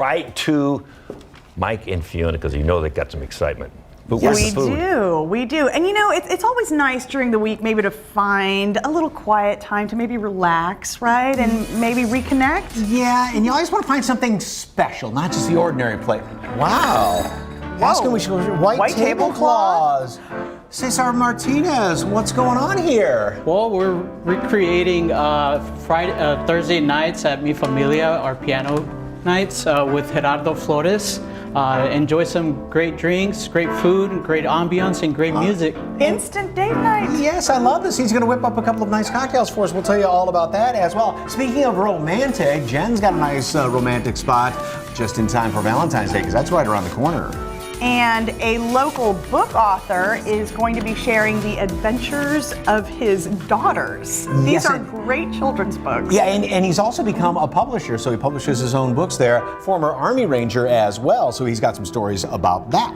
right to Mike and Fiona because you know they got some excitement. But Yes, what's the food? we do. And you know, it's always nice during the week maybe to find a little quiet time to maybe relax, right? And maybe reconnect. Yeah, and you always want to find something special, not just the ordinary plate. Wow. Asking we should white tablecloths. Cesar Martinez, what's going on here? Well, we're recreating Thursday nights at Mi Familia, our piano nights with Gerardo Flores. Enjoy some great drinks, great food, great ambiance, and great music. Instant date night. Yes, I love this. He's going to whip up a couple of nice cocktails for us. We'll tell you all about that as well. Speaking of romantic, Jen's got a nice romantic spot just in time for Valentine's Day because that's right around the corner. And a local book author is going to be sharing the adventures of his daughters. These are great children's books. Yeah, and he's also become a publisher, so he publishes his own books there. Former Army Ranger as well, so he's got some stories about that.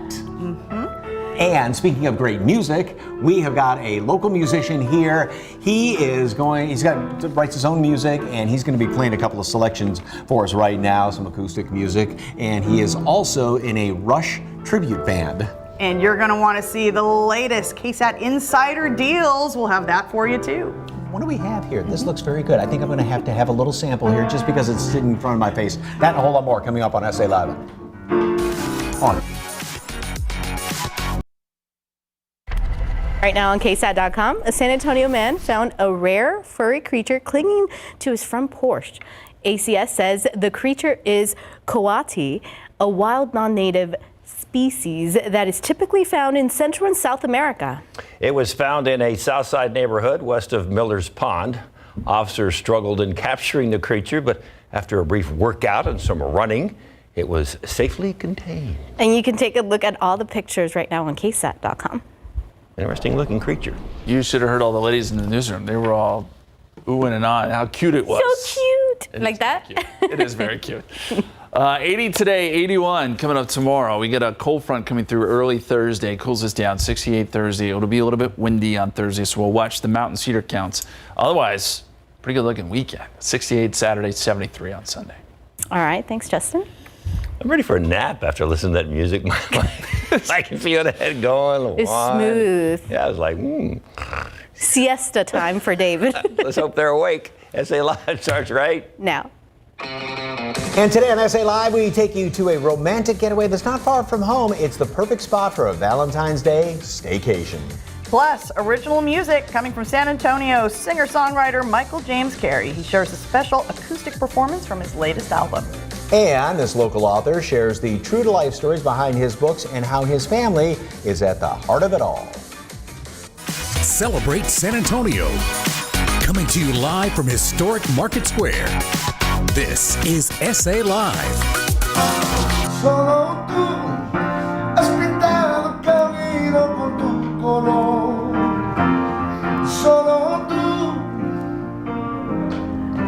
And speaking of great music, we have got a local musician here. Writes his own music, and he's going to be playing a couple of selections for us right now, some acoustic music. And he is also in a Rush tribute band. And you're going to want to see the latest KSAT Insider deals. We'll have that for you too. What do we have here? This looks very good. I think I'm going to have a little sample here just because it's sitting in front of my face. That and a whole lot more coming up on SA Live. On. Right now on KSAT.com, a San Antonio man found a rare furry creature clinging to his front porch. ACS says the creature is coati, a wild non-native species that is typically found in Central and South America. It was found in a Southside neighborhood west of Miller's Pond. Officers struggled in capturing the creature, but after a brief workout and some running, it was safely contained. And you can take a look at all the pictures right now on KSAT.com. Interesting looking creature. You should have heard all the ladies in the newsroom. They were all oohing and ahhing how cute it was. So cute. Like that? Cute. It is very cute. 80 today, 81 coming up tomorrow. We get a cold front coming through early Thursday. Cools us down, 68 Thursday. It'll be a little bit windy on Thursday, so we'll watch the mountain cedar counts. Otherwise, pretty good looking weekend. 68 Saturday, 73 on Sunday. All right. Thanks, Justin. I'm ready for a nap after listening to that music. I can feel the head going. It's smooth. Yeah, I was like, Siesta time for David. Let's hope they're awake. SA Live starts right now. And today on SA Live, we take you to a romantic getaway that's not far from home. It's the perfect spot for a Valentine's Day staycation. Plus, original music coming from San Antonio singer-songwriter Michael James Carey. He shares a special acoustic performance from his latest album. And this local author shares the true-to-life stories behind his books and how his family is at the heart of it all. Celebrate San Antonio. Coming to you live from historic Market Square. This is SA Live. Solo tú has pintado camino con tu color. Solo tú.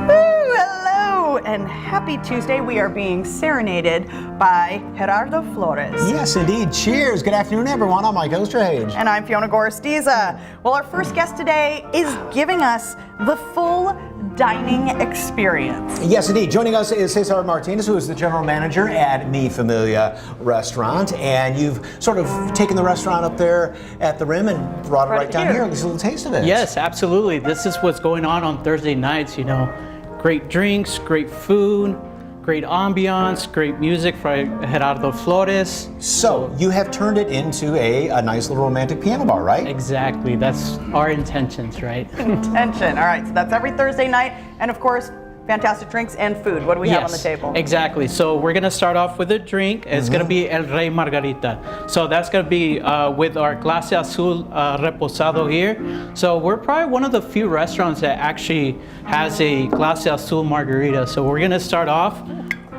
Hello and happy Tuesday. We are being serenaded by Gerardo Flores. Yes, indeed. Cheers. Good afternoon, everyone. I'm Mike Osterhage. And I'm Fiona Gorostiza. Well, our first guest today is giving us the full dining experience. Yes, indeed. Joining us is Cesar Martinez, who is the general manager at Mi Familia Restaurant. And you've sort of taken the restaurant up there at the Rim and brought it right down here. Let's get a little taste of it. Yes, absolutely. This is what's going on Thursday nights, you know. Great drinks, great food, great ambiance, great music from Gerardo Flores. So you have turned it into a nice little romantic piano bar, right? Exactly. That's our intentions, right? Intention. All right. So that's every Thursday night. And of course, fantastic drinks and food. What do we have on the table? Exactly. So we're going to start off with a drink. It's going to be El Rey Margarita. So that's going to be with our Clase Azul Reposado here. So we're probably one of the few restaurants that actually has a Clase Azul Margarita. So we're going to start off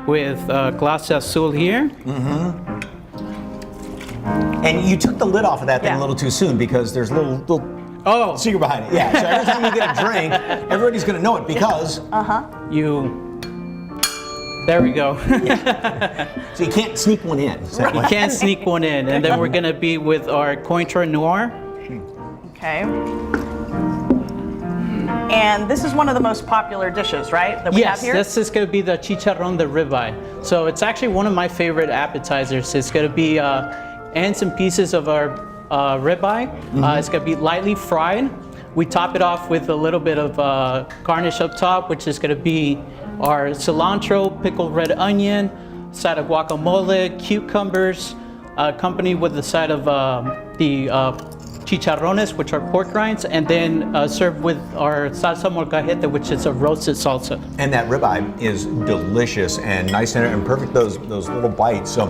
with Clase Azul here. And you took the lid off of that thing a little too soon because there's a little secret behind it. Yeah, so every time you get a drink, everybody's going to know it because... There we go. So you can't sneak one in. You can't sneak one in. And then we're going to be with our Cointreau Noir. Okay. And this is one of the most popular dishes, right? That we have Yes, here? this is going to be the chicharrón de ribeye. So it's actually one of my favorite appetizers. It's going to be ends and pieces of our ribeye. It's going to be lightly fried. We top it off with a little bit of garnish up top, which is going to be our cilantro, pickled red onion, side of guacamole, cucumbers, accompanied with the side of the chicharrones, which are pork rinds, and then served with our salsa molcajete, which is a roasted salsa. And that ribeye is delicious and nice and perfect, those little bites. So,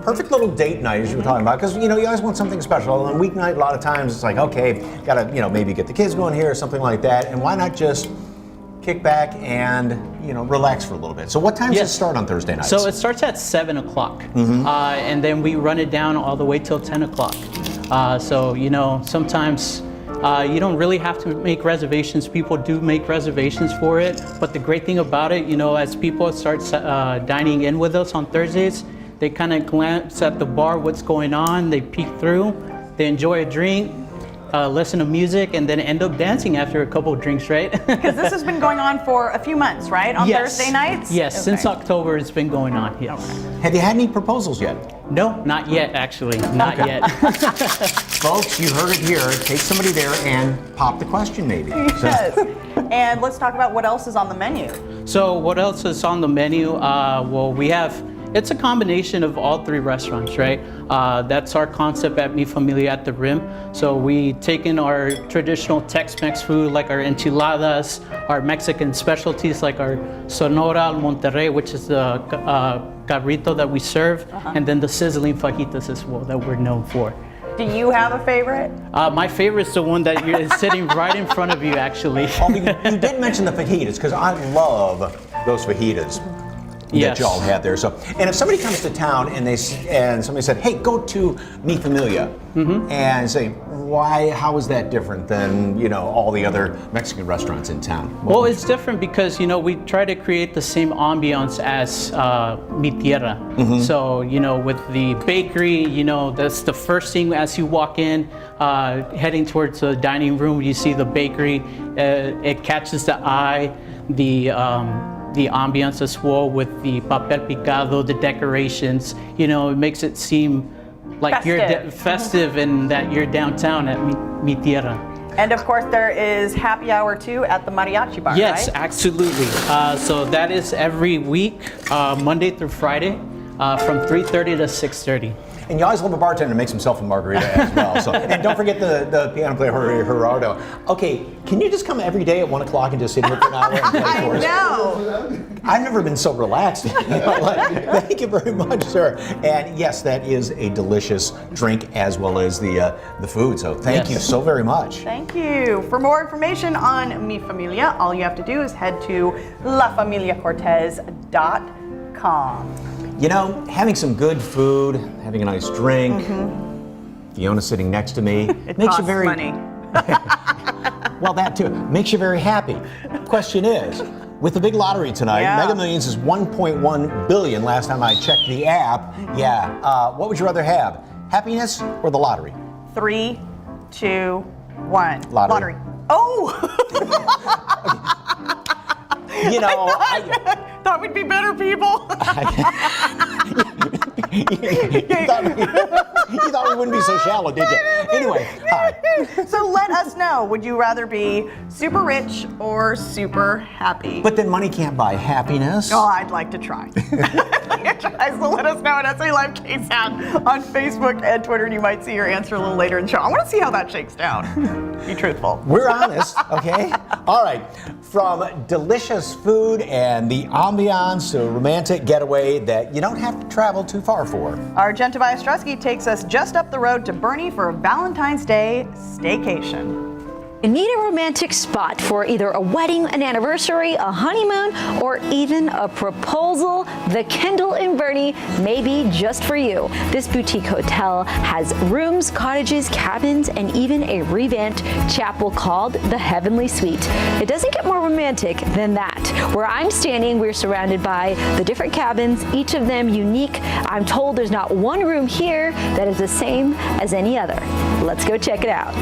perfect little date night, as you were talking about, because you always want something special. On weeknight, a lot of times it's like, okay, gotta maybe get the kids going here or something like that, and why not just kick back and relax for a little bit. So what time does it start on Thursday nights? So it starts at 7 o'clock, and then we run it down all the way till 10 o'clock. So sometimes you don't really have to make reservations. People do make reservations for it, but the great thing about it, as people start dining in with us on Thursdays, they kind of glance at the bar, what's going on, they peek through, they enjoy a drink, listen to music, and then end up dancing after a couple of drinks, right? Because this has been going on for a few months, right? On Thursday nights? Yes, Okay. since October it's been going on, yes. Have you had any proposals yet? No, not yet, actually, not yet. Folks, you heard it here. Take somebody there and pop the question, maybe. Yes. And let's talk about what else is on the menu. So what else is on the menu? Well, it's a combination of all three restaurants, right? That's our concept at Mi Familia at the Rim. So we take in our traditional Tex-Mex food like our enchiladas, our Mexican specialties like our Sonora al Monterrey, which is the cabrito that we serve, and then the sizzling fajitas as well that we're known for. Do you have a favorite? My favorite is the one that is sitting right in front of you, actually. Oh, you did mention the fajitas, because I love those fajitas that y'all have there. So, and if somebody comes to town and somebody said, "Hey, go to Mi Familia," and say, "Why? How is that different than all the other Mexican restaurants in town?" Well, it's different because we try to create the same ambiance as Mi Tierra. So with the bakery, that's the first thing as you walk in, heading towards the dining room. You see the bakery. It catches the eye. The ambiance as well with the papel picado, the decorations. It makes it seem like you're festive and that you're downtown at Mi Tierra. And of course, there is happy hour too at the Mariachi Bar, Yes, right? absolutely. So that is every week, Monday through Friday, from 3:30 to 6:30. And you always love a bartender who makes himself a margarita as well. So, and don't forget the piano player Gerardo. Okay, can you just come every day at 1 o'clock and just sit here for an hour and play for us? I know. I've never been so relaxed. Thank you very much, sir. And yes, that is a delicious drink as well as the food. So thank you so very much. Thank you. For more information on Mi Familia, all you have to do is head to lafamiliacortez.com. Having some good food, having a nice drink, Fiona sitting next to me, makes you very money. Well, that too makes you very happy. Question is, with the big lottery tonight, Mega Millions is 1.1 billion. Last time I checked the app. What would you rather have, happiness or the lottery? 3, 2, 1. Lottery. Oh. I thought we'd be better people. you thought we wouldn't be so shallow, did you? Anyway, hi. So let us know, would you rather be super rich or super happy? But then money can't buy happiness. Oh, I'd like to try. So let us know at SA Live KSAT on Facebook and Twitter, and you might see your answer a little later in the show. I want to see how that shakes down. Be truthful. We're honest, okay? All right. From delicious food and the ambiance to a romantic getaway that you don't have to travel too far for. Our Jen Tobias Strusky takes us just up the road to Bernie for a Valentine's Day staycation. You need a romantic spot for either a wedding, an anniversary, a honeymoon, or even a proposal. The Kendall in Bernie may be just for you. This boutique hotel has rooms, cottages, cabins, and even a revamped chapel called the Heavenly Suite. It doesn't get more romantic than that. Where I'm standing, we're surrounded by the different cabins, each of them unique. I'm told there's not one room here that is the same as any other. Let's go check it out.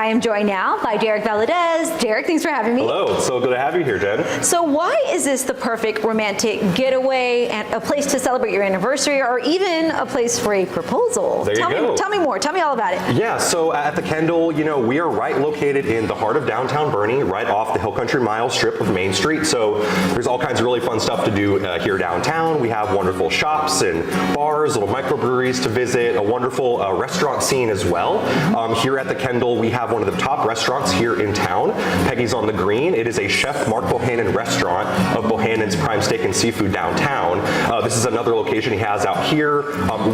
I am joined now by Derek Valadez. Derek, thanks for having me. Hello, it's so good to have you here, Jen. So why is this the perfect romantic getaway and a place to celebrate your anniversary or even a place for a proposal? There you go. Tell me more. Tell me all about it. Yeah, so at the Kendall, we are right located in the heart of downtown Boerne, right off the Hill Country Mile strip of Main Street. So there's all kinds of really fun stuff to do here downtown. We have wonderful shops and bars, little microbreweries to visit, a wonderful restaurant scene as well. Here at the Kendall, we have one of the top restaurants here in town, Peggy's on the Green. It is a Chef Mark Bohannon restaurant of Bohannon's Prime Steak and Seafood downtown. This is another location he has out here.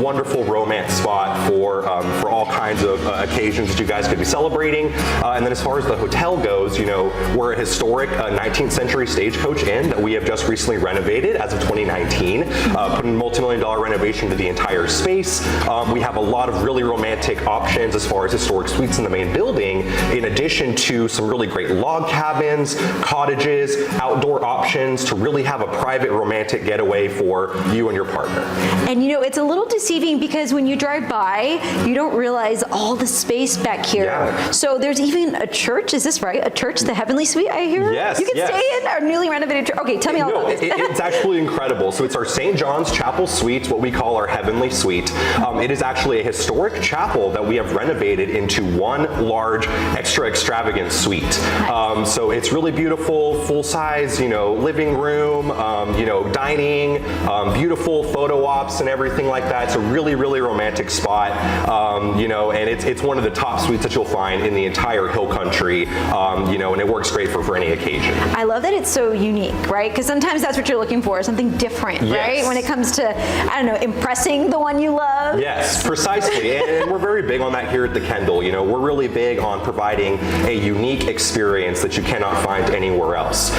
Wonderful romance spot for all kinds of occasions that you guys could be celebrating. And then as far as the hotel goes, we're a historic 19th century stagecoach inn that we have just recently renovated as of 2019, put in a multi-million-dollar renovation to the entire space. We have a lot of really romantic options as far as historic suites in the main building, in addition to some really great log cabins, cottages, outdoor options to really have a private romantic getaway for you and your partner. And it's a little deceiving because when you drive by, you don't realize all the space back here. Yeah. So there's even a church, is this right? A church, the Heavenly Suite, I hear? Yes, You can yes. stay in our newly renovated church. Okay, tell me all about this. It's actually incredible. So it's our St. John's Chapel Suite, what we call our Heavenly Suite. It is actually a historic chapel that we have renovated into one large, extra extravagant suite. So it's really beautiful, full-size, living room, dining, beautiful photo ops and everything like that. It's a really, really romantic spot, and it's one of the top suites that you'll find in the entire Hill Country, and it works great for any occasion. I love that it's so unique, right? Because sometimes that's what you're looking for, something different, right? Yes. When it comes to, impressing the one you love. Yes, precisely. And we're very big on that here at the Kendall. We're really big on providing a unique experience that you cannot find anywhere else.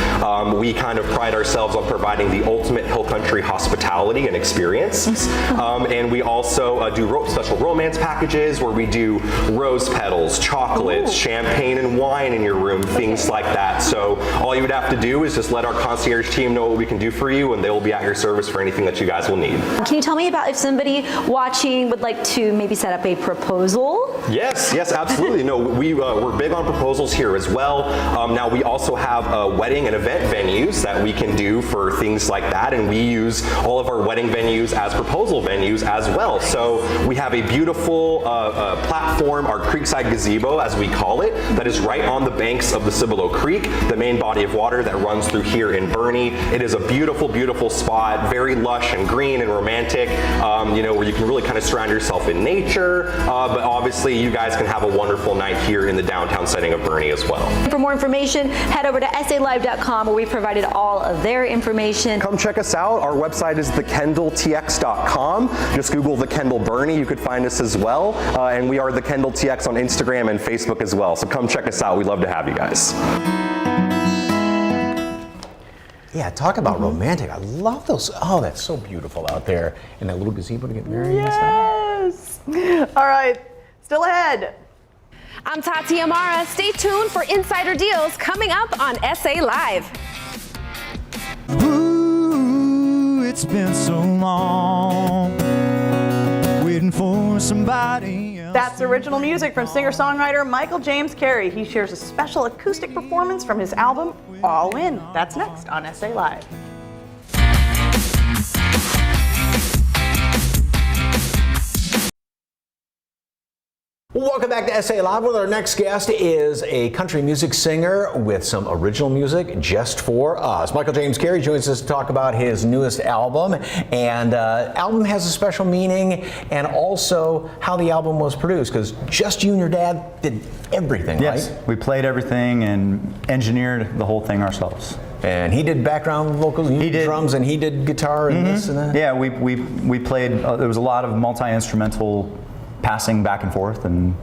We kind of pride ourselves on providing the ultimate Hill Country hospitality and experience. And we also do special romance packages where we do rose petals, chocolates, champagne and wine in your room, things like that. So all you would have to do is just let our concierge team know what we can do for you, and they will be at your service for anything that you guys will need. Can you tell me about if somebody watching would like to maybe set up a proposal? Yes, absolutely. No, we're big on proposals here as well. Now we also have wedding and event venues that we can do for things like that, and we use all of our wedding venues as proposal venues as well. So we have a beautiful platform, our Creekside Gazebo as we call it, that is right on the banks of the Cibolo Creek, the main body of water that runs through here in Boerne. It is a beautiful, beautiful spot, very lush and green and romantic, where you can really kind of surround yourself in nature, but obviously you guys can have a wonderful night here in the downtown setting of Boerne as well. For more information, head over to SALive.com where we provided all of their information. Come check us out. Our website is thekendalltx.com. Just Google The Kendall Boerne. You could find us as well. And we are The Kendall TX on Instagram and Facebook as well. So come check us out. We'd love to have you guys. Yeah, talk about romantic. I love those. Oh, that's so beautiful out there in that little gazebo to get married. Yes. All right. Still ahead. I'm Tati Amara. Stay tuned for insider deals coming up on SA Live. Ooh, it's been so long waiting for somebody else. That's original music from singer-songwriter Michael James Carey. He shares a special acoustic performance from his album, All In. That's next on SA Live. Welcome back to SA Live. Well, our next guest is a country music singer with some original music just for us. Michael James Carey joins us to talk about his newest album, and album has a special meaning, and also how the album was produced, because just you and your dad did everything, yes, right? We played everything and engineered the whole thing ourselves. And he did background vocals, and you did drums, and he did guitar and this and that? Yeah, we played, there was a lot of multi-instrumental passing back and forth, and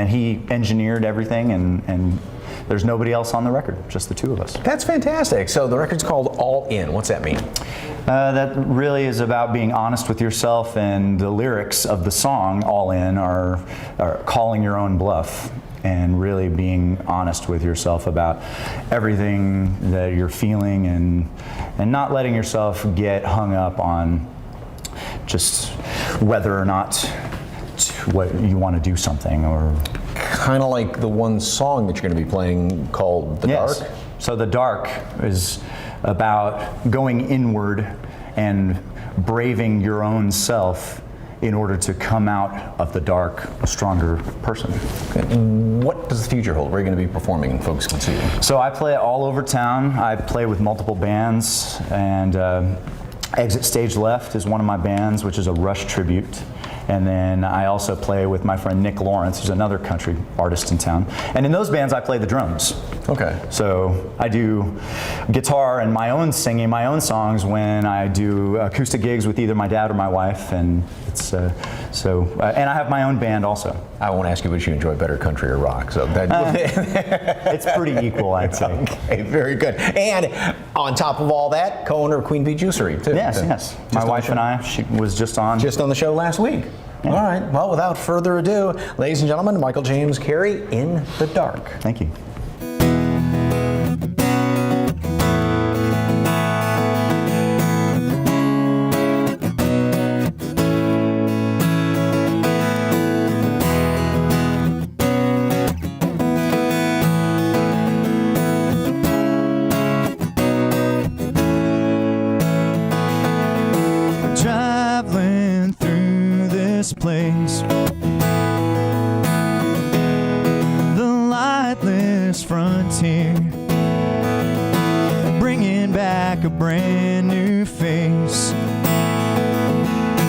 he engineered everything, and there's nobody else on the record, just the two of us. That's fantastic. So the record's called All In. What's that mean? That really is about being honest with yourself, and the lyrics of the song All In are calling your own bluff and really being honest with yourself about everything that you're feeling, and not letting yourself get hung up on just whether or not what you want to do something, or kind of like the one song that you're going to be playing called The Yes. Dark? So The Dark is about going inward and braving your own self in order to come out of the dark a stronger person. What does the future hold? Where are you going to be performing and folks can see you? So I play all over town. I play with multiple bands, and Exit Stage Left is one of my bands, which is a Rush tribute. And then I also play with my friend Nick Lawrence, who's another country artist in town. And in those bands, I play the drums. Okay. So I do guitar and my own singing, my own songs when I do acoustic gigs with either my dad or my wife. And it's and I have my own band also. I won't ask you which you enjoy better, country or rock. So that it's pretty equal, I'd say. Okay, very good. And on top of all that, co-owner of Queen Bee Juicery too. Yes. My wife and I, she was just on the show last week. Yeah. All right. Well, without further ado, ladies and gentlemen, Michael James Carey in The Dark. Thank you. Traveling through this place, the lightless frontier, bringing back a brand new face,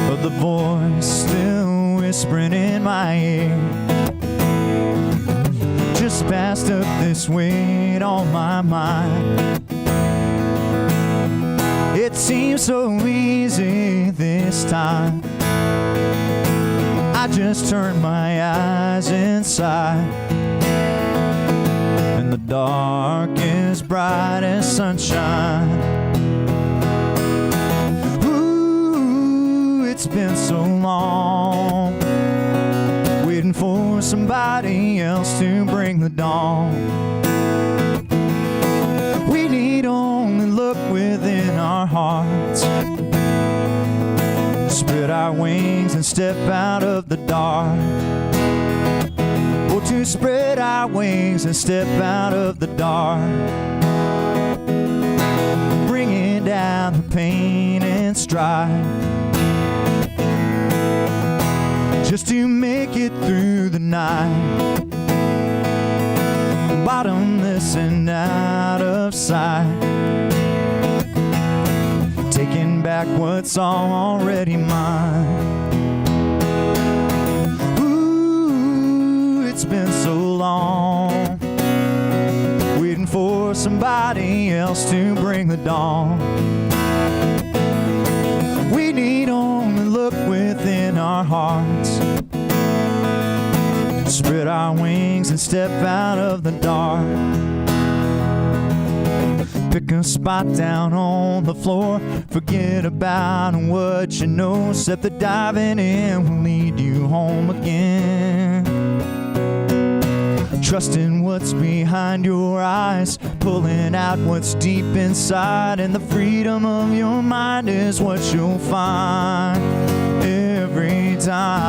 but the voice still whispering in my ear. Just passed up this weight on my mind. It seems so easy this time. I just turned my eyes inside, and the dark is bright as sunshine. Ooh, it's been so long, waiting for somebody else to bring the dawn. We need only look within our hearts, spread our wings and step out of the dark. Oh, to spread our wings and step out of the dark, bringing down the pain and strife, just to make it through the night. Bottomless and out of sight, taking back what's already mine. Ooh, it's been so long, waiting for somebody else to bring the dawn. We need only look within our hearts, spread our wings and step out of the dark. Pick a spot down on the floor, forget about what you know, except that diving in will lead you home again. Trusting what's behind your eyes, pulling out what's deep inside, and the freedom of your mind is what you'll find every time.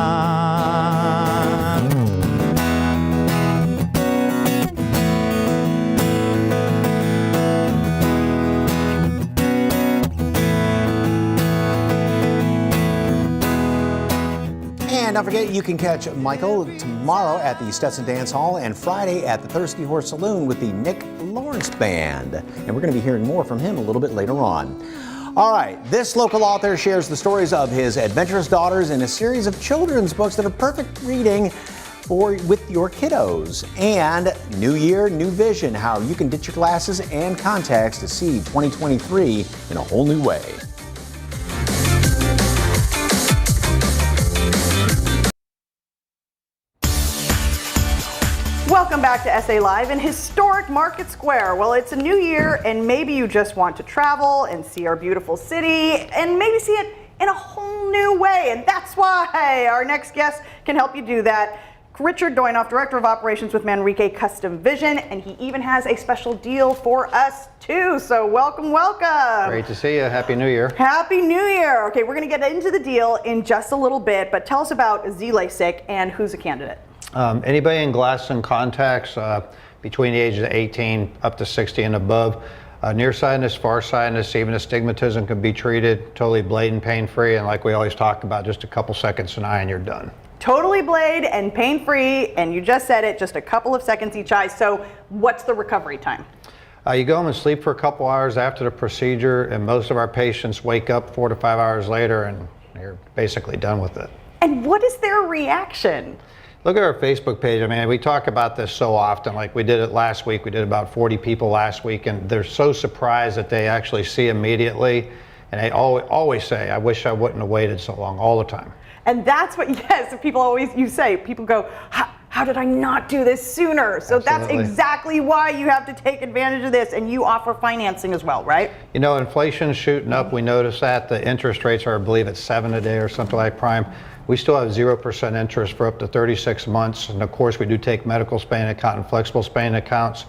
And don't forget, you can catch Michael tomorrow at the Stetson Dance Hall and Friday at the Thirsty Horse Saloon with the Nick Lawrence Band. And we're going to be hearing more from him a little bit later on. All right, this local author shares the stories of his adventurous daughters in a series of children's books that are perfect reading with your kiddos. And new year, new vision, how you can ditch your glasses and contacts to see 2023 in a whole new way. Welcome back to SA Live in historic Market Square. Well, it's a new year, and maybe you just want to travel and see our beautiful city, and maybe see it in a whole new way. And that's why our next guest can help you do that. Richard Doinoff, Director of Operations with Manrique Custom Vision, and he even has a special deal for us too. So welcome, welcome. Great to see you. Happy New Year. Happy New Year. Okay, we're going to get into the deal in just a little bit, but tell us about Z-LASIK and who's a candidate. Anybody in glasses and contacts between the ages of 18 up to 60 and above, nearsightedness, farsightedness, even astigmatism can be treated totally blade and pain-free, and like we always talk about, just a couple seconds an eye and you're done. Totally blade and pain-free, and you just said it, just a couple of seconds each eye. So what's the recovery time? You go home and sleep for a couple hours after the procedure, and most of our patients wake up 4 to 5 hours later and you're basically done with it. And what is their reaction? Look at our Facebook page. I mean, we talk about this so often. Like we did it last week. We did about 40 people last week, and they're so surprised that they actually see immediately. And they always say, I wish I wouldn't have waited so long, all the time. And that's what, yes, people always, you say, people go, how did I not do this sooner? So that's exactly why you have to take advantage of this, and you offer financing as well, right? You know, inflation's shooting up. We notice that. The interest rates are, I believe, at 7 a day or something like prime. We still have 0% interest for up to 36 months. And of course, we do take medical spending account and flexible spending accounts.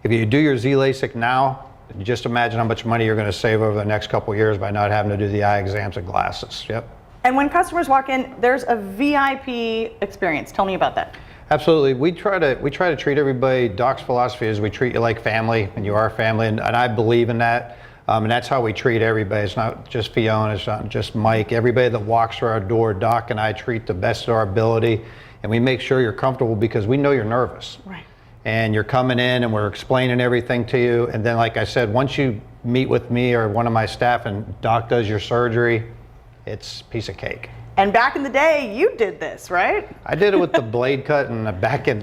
If you do your Z-LASIK now, you just imagine how much money you're going to save over the next couple of years by not having to do the eye exams and glasses. Yep. And when customers walk in, there's a VIP experience. Tell me about that. Absolutely. We try to treat everybody. Doc's philosophy is we treat you like family, and you are family, and I believe in that. And that's how we treat everybody. It's not just Fiona, it's not just Mike. Everybody that walks through our door, Doc and I treat the best of our ability, and we make sure you're comfortable because we know you're nervous. Right. And you're coming in and we're explaining everything to you. And then, like I said, once you meet with me or one of my staff and Doc does your surgery, it's a piece of cake. And back in the day, you did this, right? I did it with the blade cut and back in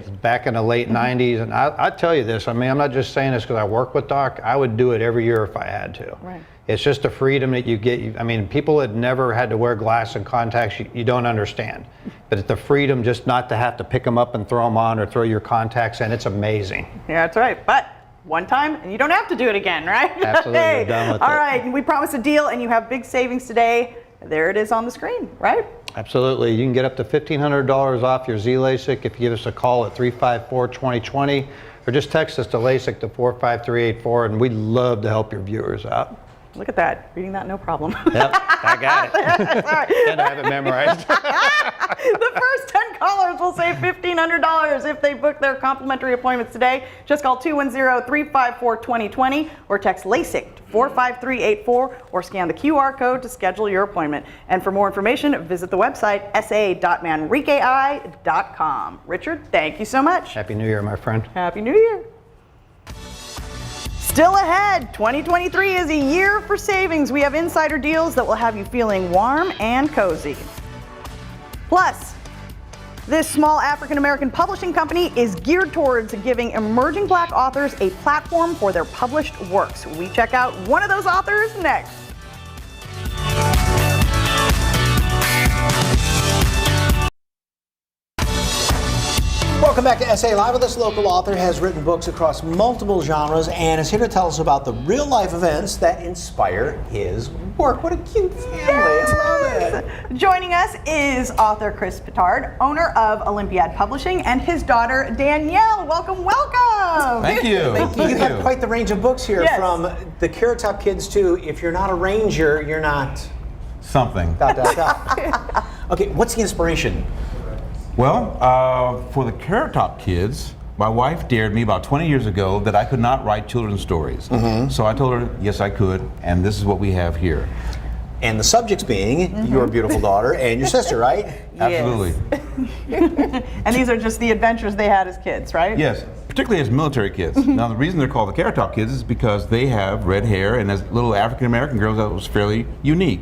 the late 90s. And I tell you this, I mean, I'm not just saying this because I work with Doc. I would do it every year if I had to. Right. It's just the freedom that you get. I mean, people that never had to wear glasses and contacts, you don't understand. But it's the freedom just not to have to pick them up and throw them on or throw your contacts in. It's amazing. Yeah, that's right. But one time, and you don't have to do it again, right? Absolutely, Hey, you're done with all it. right, and we promised a deal, and you have big savings today. There it is on the screen, right? Absolutely. You can get up to $1,500 off your Z-LASIK if you give us a call at 354-2020 or just text us to LASIK to 45384, and we'd love to help your viewers out. Look at that. Reading that, no problem. Yep, I got it. And I have it memorized. The first 10 callers will save $1,500 if they book their complimentary appointments today. Just call 210-354-2020 or text LASIK to 45384 or scan the QR code to schedule your appointment. And for more information, visit the website sa.manriqueeye.com. Richard, thank you so much. Happy New Year, my friend. Happy New Year. Still ahead, 2023 is a year for savings. We have insider deals that will have you feeling warm and cozy. Plus, this small African-American publishing company is geared towards giving emerging Black authors a platform for their published works. We check out one of those authors next. Welcome back to SA Live. This local author has written books across multiple genres and is here to tell us about the real-life events that inspire his work. What a cute family. Yes. I love it. Joining us is author Chris Pittard, owner of Olympiad Publishing, and his daughter Danielle. Welcome, welcome. Thank you. Thank you. You have quite the range of books here, Yes. from the Carrot Top Kids to If You're Not a Ranger, You're Not... Something. Okay, what's the inspiration? Well, for the Carrot Top Kids, my wife dared me about 20 years ago that I could not write children's stories. So I told her, yes, I could, and this is what we have here. And the subjects being your beautiful daughter and your sister, right? Absolutely. And these are just the adventures they had as kids, right? Yes, particularly as military kids. Now, the reason they're called the Carrot Top Kids is because they have red hair, and as little African-American girls, that was fairly unique.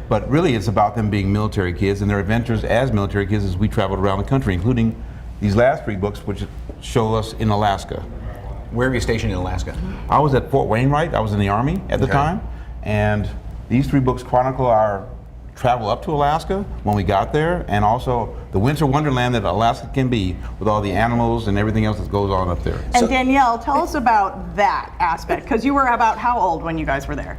But really, it's about them being military kids and their adventures as military kids as we traveled around the country, including these last 3 books, which show us in Alaska. Where were you stationed in Alaska? I was at Fort Wainwright. I was in the Army at the time, and these 3 books chronicle our travel up to Alaska when we got there, and also the winter wonderland that Alaska can be with all the animals and everything else that goes on up there. And Danielle, tell us about that aspect, because you were about how old when you guys were there?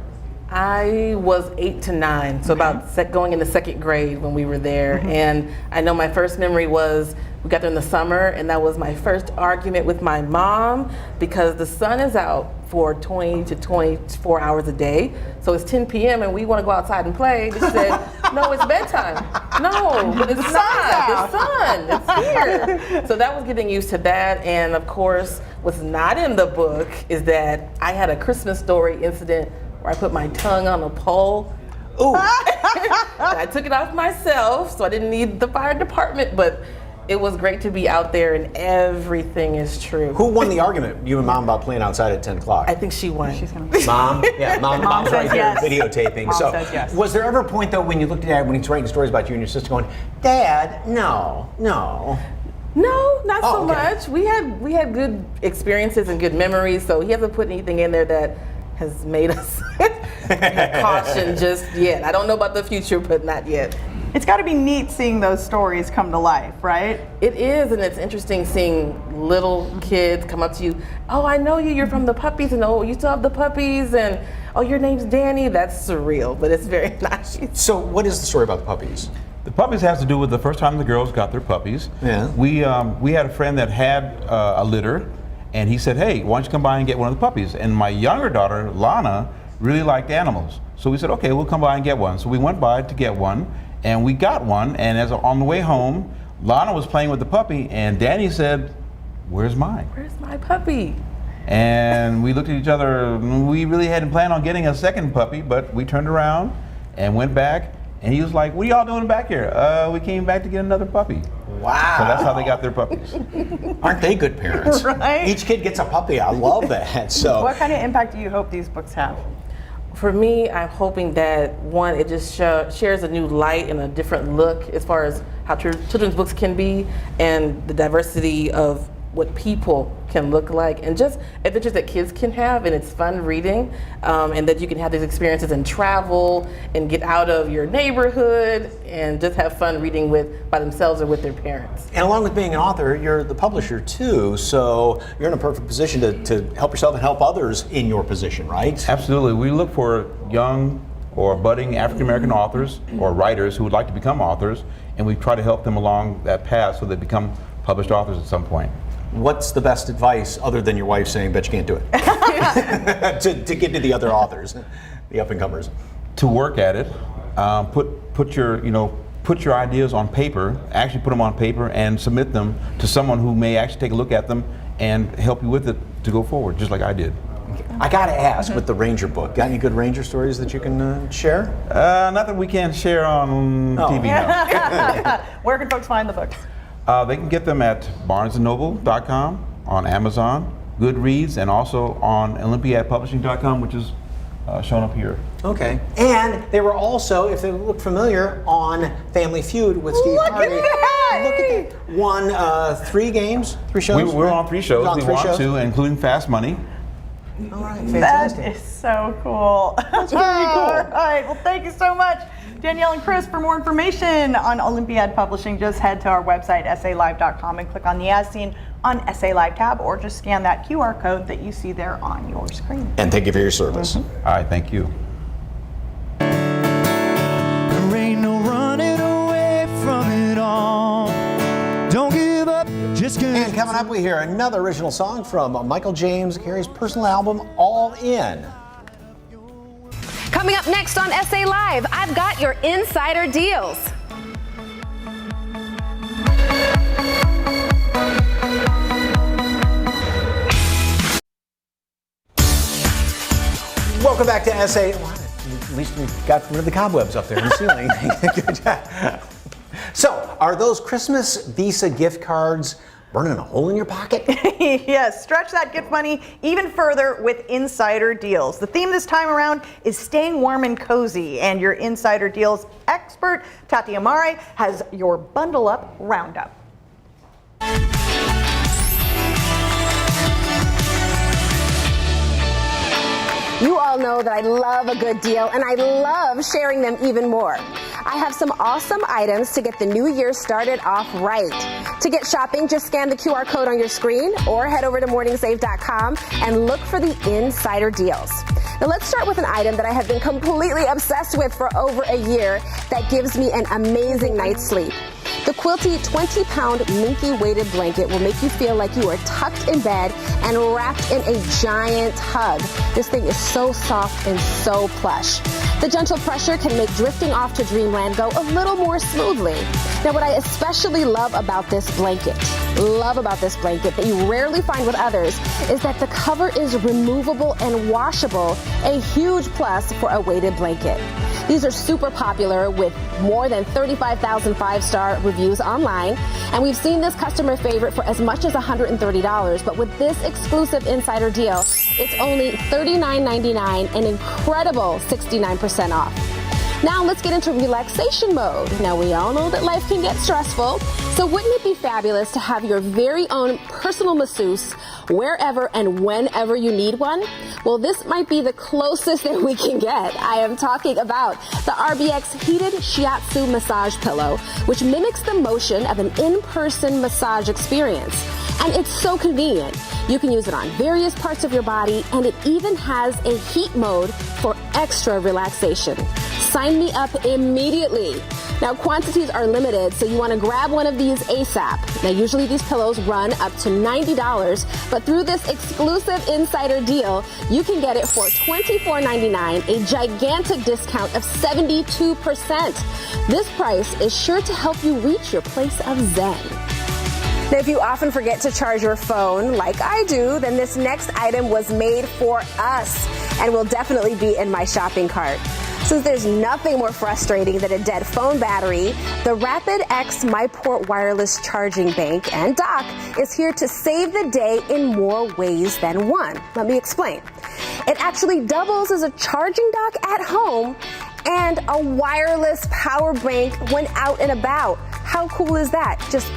I was 8 to 9, so about going into second grade when we were there. And I know my first memory was we got there in the summer, and that was my first argument with my mom because the sun is out for 20 to 24 hours a day. So it's 10 p.m. and we want to go outside and play. She said, no, it's bedtime. No, but it's not. The sun, it's here. So that was getting used to that. And of course, what's not in the book is that I had a Christmas Story incident where I put my tongue on a pole. Ooh. I took it off myself, so I didn't need the fire department, but it was great to be out there and everything is true. Who won the argument, you and Mom, about playing outside at 10 o'clock? I think she won. Mom? Yeah, Mom's right says here yes. videotaping. Mom So, says yes. was there ever a point, though, when you looked at Dad, when he's writing stories about you and your sister going, Dad, no. No, not so okay. much. We had good experiences and good memories, so he hasn't put anything in there that has made us caution just yet. I don't know about the future, but not yet. It's got to be neat seeing those stories come to life, right? It is, and it's interesting seeing little kids come up to you. Oh, I know you. You're from the puppies, and oh, you still have the puppies, and oh, your name's Danny. That's surreal, but it's very nice. So, what is the story about the puppies? The puppies has to do with the first time the girls got their puppies. Yeah. We had a friend that had a litter, and he said, "Hey, why don't you come by and get one of the puppies?" And my younger daughter, Lana, really liked animals, so we said, "Okay, we'll come by and get one." So we went by to get one. And we got one, and on the way home, Lana was playing with the puppy, and Danny said, "Where's mine?" Where's my puppy? And we looked at each other. We really hadn't planned on getting a second puppy, but we turned around and went back, and he was like, "What are y'all doing back here?" We came back to get another puppy. Wow. So that's how they got their puppies. Aren't they good parents? Right? Each kid gets a puppy. I love that. So, What kind of impact do you hope these books have? For me, I'm hoping that one, it just shares a new light and a different look as far as how children's books can be and the diversity of what people can look like and just adventures that kids can have, and it's fun reading, and that you can have these experiences and travel and get out of your neighborhood and just have fun reading by themselves or with their parents. and along with being an author, you're the publisher too, so you're in a perfect position to help yourself and help others in your position, right? Absolutely. We look for young or budding African American authors or writers who would like to become authors, and we try to help them along that path so they become published authors at some point. What's the best advice, other than your wife saying, "Bet you can't do it," to give to the other authors, the up-and-comers? To work at it, put your ideas on paper, actually put them on paper and submit them to someone who may actually take a look at them and help you with it to go forward, just like I did. I gotta ask, with the Ranger book, got any good Ranger stories that you can share? Not that we can share on TV now. Where can folks find the books? They can get them at barnesandnoble.com, on Amazon, Goodreads, and also on olympiadpublishing.com, which is shown up here. Okay. And they were also, if they look familiar, on Family Feud with Steve Harvey. Look at that! Won 3 games, 3 shows? We're on 3 shows. On We 3 want shows? to, including Fast Money. All right, That fantastic. is so cool. That's very cool. All right. Well, thank you so much, Danielle and Chris. For more information on Olympiad Publishing, just head to our website, salive.com, and click on the As Seen on SA Live tab, or just scan that QR code that you see there on your screen. And thank you for your service. All right, thank you. There ain't no running away from it all. Don't give up just 'cause. And coming up, we hear another original song from Michael James Carey's personal album, All In. Coming up next on SA Live, I've got your insider deals. Welcome back to SA. At least we got rid of the cobwebs up there in the ceiling. Good job. So, are those Christmas Visa gift cards burning a hole in your pocket? Yes, stretch that gift money even further with insider deals. The theme this time around is staying warm and cozy, and your insider deals expert, Tati Amare, has your bundle up roundup. You all know that I love a good deal, and I love sharing them even more. I have some awesome items to get the new year started off right. To get shopping, just scan the QR code on your screen or head over to morningsave.com and look for the insider deals. Now let's start with an item that I have been completely obsessed with for over a year that gives me an amazing night's sleep. The Quilty 20-pound minky weighted blanket will make you feel like you are tucked in bed and wrapped in a giant hug. This thing is so soft and so plush. The gentle pressure can make drifting off to dreamland go a little more smoothly. Now, what I especially love about this blanket that you rarely find with others, is that the cover is removable and washable, a huge plus for a weighted blanket. These are super popular with more than 35,000 five-star reviews online, and we've seen this customer favorite for as much as $130, but with this exclusive insider deal, it's only $39.99, an incredible 69% off. Now let's get into relaxation mode. Now we all know that life can get stressful, so wouldn't it be fabulous to have your very own personal masseuse wherever and whenever you need one? Well, this might be the closest that we can get. I am talking about the RBX Heated Shiatsu Massage Pillow, which mimics the motion of an in-person massage experience. And it's so convenient. You can use it on various parts of your body, and it even has a heat mode for extra relaxation. Sign me up immediately. Now, quantities are limited, so you want to grab one of these ASAP. Now, usually these pillows run up to $90, but through this exclusive insider deal, you can get it for $24.99, a gigantic discount of 72%. This price is sure to help you reach your place of zen. Now, if you often forget to charge your phone, like I do, then this next item was made for us and will definitely be in my shopping cart. Since there's nothing more frustrating than a dead phone battery, the Rapid X MyPort wireless charging bank and dock is here to save the day in more ways than one. Let me explain. It actually doubles as a charging dock at home and a wireless power bank when out and about. How cool is that? Just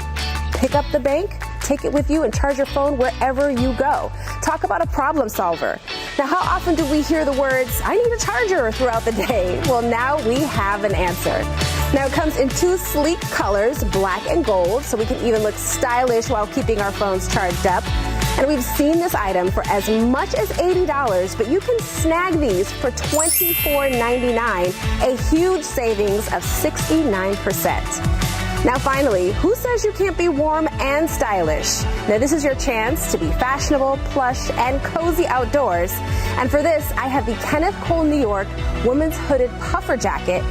pick up the bank, take it with you, and charge your phone wherever you go. Talk about a problem solver. Now, how often do we hear the words, I need a charger, throughout the day? Well, now we have an answer. Now, it comes in two sleek colors, black and gold, so we can even look stylish while keeping our phones charged up. And we've seen this item for as much as $80, but you can snag these for $24.99, a huge savings of 69%. Now finally, who says you can't be warm and stylish? Now this is your chance to be fashionable, plush, and cozy outdoors. And for this, I have the Kenneth Cole New York Women's Hooded Puffer Jacket,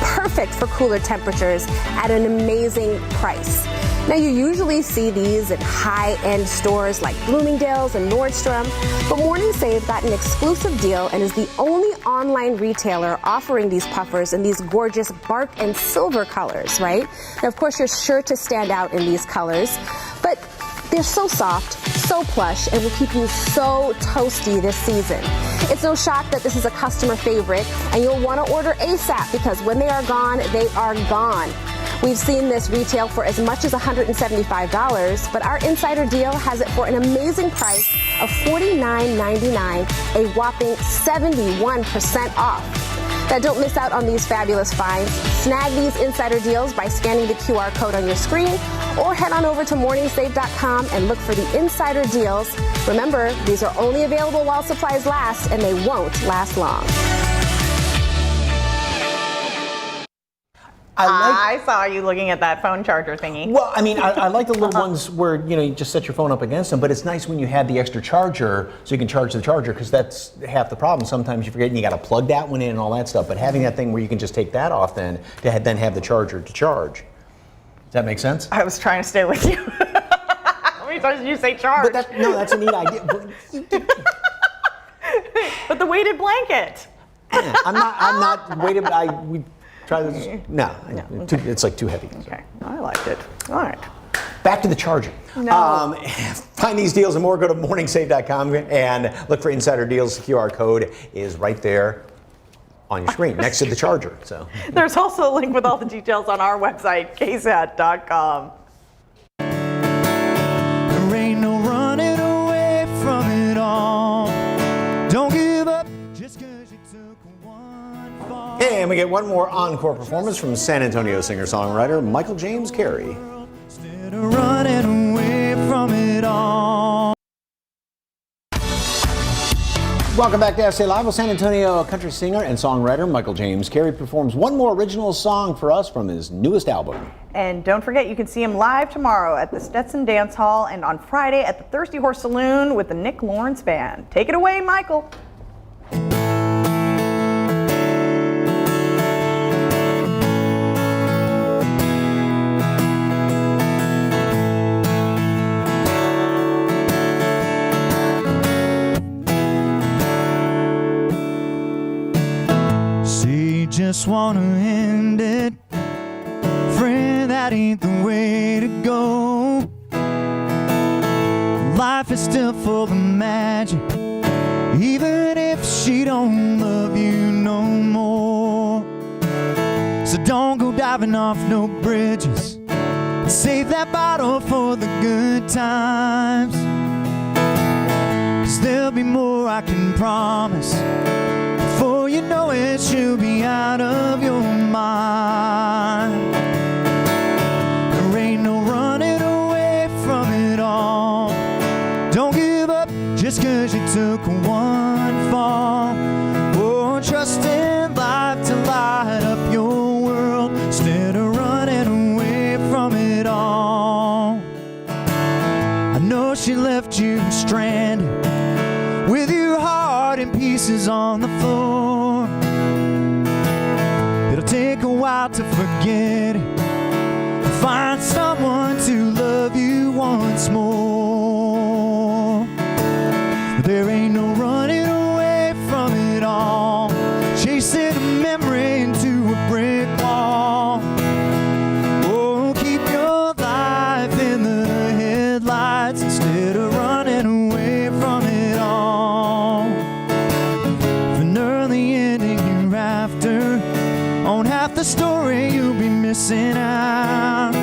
perfect for cooler temperatures at an amazing price. Now you usually see these at high-end stores like Bloomingdale's and Nordstrom, but Morning Save got an exclusive deal and is the only online retailer offering these puffers in these gorgeous bark and silver colors, right? Now of course you're sure to stand out in these colors, but they're so soft, so plush, and will keep you so toasty this season. It's no shock that this is a customer favorite, and you'll want to order ASAP because when they are gone, they are gone. We've seen this retail for as much as $175, but our insider deal has it for an amazing price of $49.99, a whopping 71% off. Now, don't miss out on these fabulous finds. Snag these insider deals by scanning the QR code on your screen or head on over to morningsave.com and look for the insider deals. Remember, these are only available while supplies last, and they won't last long. I saw you looking at that phone charger thingy. Well, I mean, I like the little ones where, you just set your phone up against them, but it's nice when you have the extra charger so you can charge the charger, because that's half the problem. Sometimes you forget and you got to plug that one in and all that stuff, but having that thing where you can just take that off then to have the charger to charge. Does that make sense? I was trying to stay with you. How many times did you say charge? But that's a neat idea. But the weighted blanket. I'm not weighted, but we try this. No. It's like too heavy. Okay, I liked it. All right. Back to the charger. No. Find these deals and more. Go to morningsave.com and look for insider deals. The QR code is right there on your screen next to the charger. So there's also a link with all the details on our website, ksat.com. There ain't no running away from it all. Don't give up just because you took one fall. And we get one more encore performance from San Antonio singer-songwriter Michael James Carey. Instead of running away from it all. Welcome back to SA Live. Well, San Antonio country singer and songwriter Michael James Carey performs one more original song for us from his newest album. And don't forget, you can see him live tomorrow at the Stetson Dance Hall and on Friday at the Thirsty Horse Saloon with the Nick Lawrence Band. Take it away, Michael. Just wanna end it, friend, that ain't the way to go. Life is still full of magic, even if she don't love you no more. So don't go diving off no bridges, save that bottle for the good times, 'cause there'll be more, I can promise. Before you know it, she'll be out of your mind. There ain't no running away from it all. Don't give up just 'cause you took one fall. Oh, trust in life to light up your world instead of running away from it all. I know she left you stranded with your heart in pieces on the floor. It'll take a while to forget it, find someone to love you once more. But there ain't no running away from it all, chasing a memory into a brick wall. Oh, keep your life in the headlights instead of running away from it all. An early ending hereafter, on half the story you'll be missing out.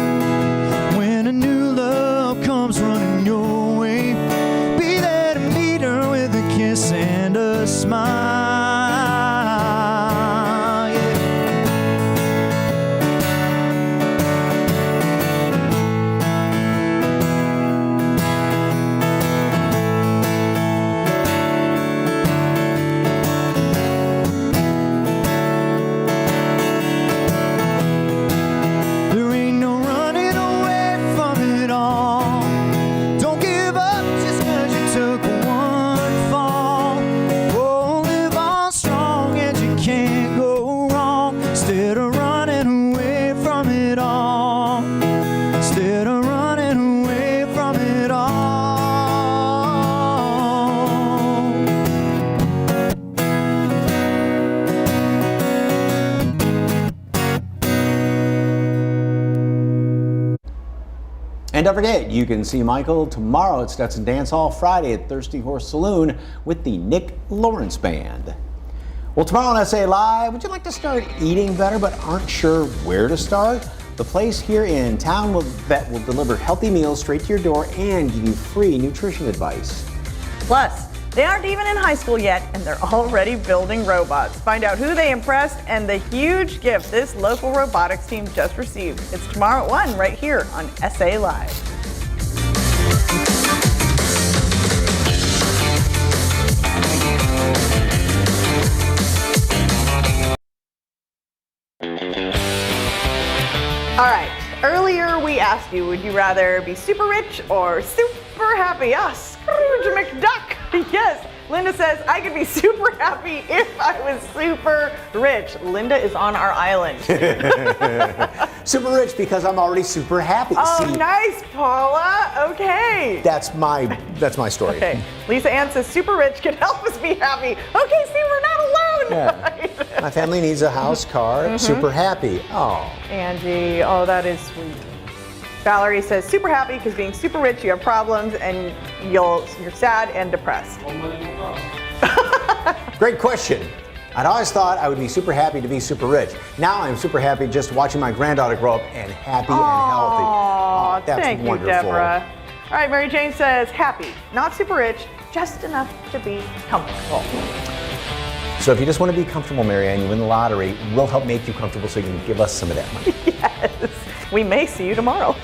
When a new love comes running your way, be there to meet her with a kiss and a smile. Yeah. There ain't no running away from it all. Don't give up just 'cause you took one fall. Oh, live on strong and you can't go wrong instead of running away from it all. Instead of running away from it all. And don't forget, you can see Michael tomorrow at Stetson Dance Hall, Friday at Thirsty Horse Saloon with the Nick Lawrence Band. Well, tomorrow on SA Live, would you like to start eating better but aren't sure where to start? The place here in town that will deliver healthy meals straight to your door and give you free nutrition advice. Plus, they aren't even in high school yet, and they're already building robots. Find out who they impressed and the huge gift this local robotics team just received. It's tomorrow at 1 right here on SA Live. All right, earlier we asked you, would you rather be super rich or super happy? Ah, Scrooge McDuck. Yes, Linda says, I could be super happy if I was super rich. Linda is on our island. Super rich because I'm already super happy. Oh, See, nice, Paula. Okay. that's my story. Okay. Lisa Ann says, super rich can help us be happy. Okay, see, we're not alone. Yeah. My family needs a house, car, super happy. Oh. Angie, oh, that is sweet. Valerie says, super happy because being super rich, you have problems and you're sad and depressed. Great question. I'd always thought I would be super happy to be super rich. Now I'm super happy just watching my granddaughter grow up and happy and healthy. Aw, That's thank wonderful. you, Deborah. All right, Mary Jane says, happy, not super rich, just enough to be comfortable. So if you just want to be comfortable, Marianne, you win the lottery, we'll help make you comfortable so you can give us some of that money. Yes. We may see you tomorrow.